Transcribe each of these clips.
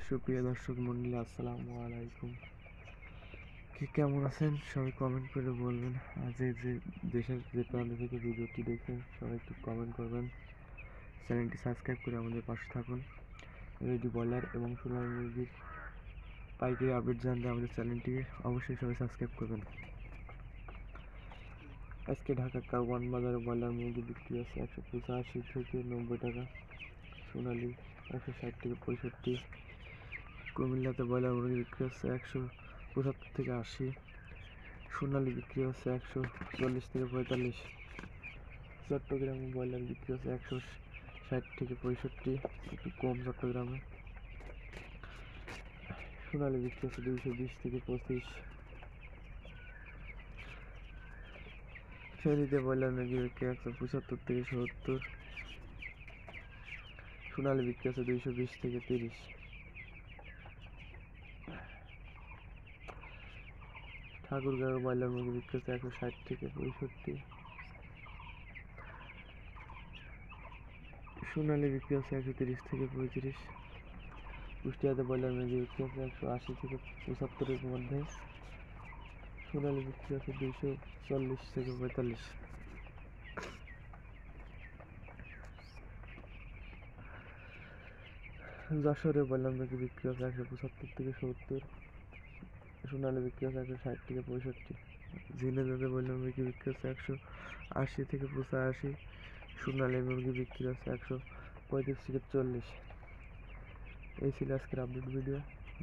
সুপ্রিয় দর্শক মন্ডলী, আসসালামু আলাইকুম। কে কেমন আছেন সবাই কমেন্ট করে বলবেন। আজ যে দেশের যে প্রান্ত থেকে ভিডিওটি দেখেন সবাই একটু কমেন্ট করবেন, চ্যানেলটি সাবস্ক্রাইব করে আমাদের পাশে থাকুন। রেডি ব্রয়লার এবং সোনালী মুরগির পাইকারি আপডেট জানতে আমাদের চ্যানেলটি অবশ্যই সবাই সাবস্ক্রাইব করবেন। আজকে ঢাকা কারওয়ান বাজারে ব্রয়লার মুরগি বিক্রি আছে 185 থেকে 90 টাকা, সোনালী 160 থেকে 65। কুমিল্লাতে ব্রয়লার মুরগি বিক্রি হচ্ছে 175 থেকে 80, সোনালী বিক্রি হচ্ছে 140 থেকে 45। চট্টগ্রামে ব্রয়লার বিক্রি হচ্ছে 160 থেকে 65, একটু কম চট্টগ্রামে। সোনালী বিক্রি হচ্ছে 220 থেকে 25। ফেনীতে ব্রয়লার মুরগি বিক্রি 175 থেকে 70, সোনালী বিক্রি হচ্ছে 220 থেকে 30। ঠাকুরগাঁও ব্রয়লার মুরগি বিক্রি হচ্ছে 160 থেকে 65, সোনালী বিক্রি হচ্ছে 130 থেকে 35। কুষ্টিয়াতে ব্রয়লার মুরগি বিক্রি হচ্ছে 180 থেকে 75-এর মধ্যে, সোনালী বিক্রি হচ্ছে 240 থেকে 45। যশোরে ব্রয়লার মুরগি বিক্রি হচ্ছে 175 থেকে 70, সোনালী বিক্রি হচ্ছে 160 থেকে 65। ঝিনাইদহে ব্রয়লার মুরগি বিক্রি হচ্ছে 180 থেকে 85, সোনালী মুরগি বিক্রি হচ্ছে 135 থেকে 40। এই ছিল আজকের আপডেট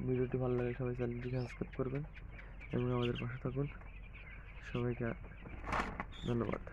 ভিডিওটি ভালো লাগে সবাই চ্যানেলটি সাবস্ক্রাইব করবেন এবং আমাদের পাশে থাকুন। সবাইকে ধন্যবাদ।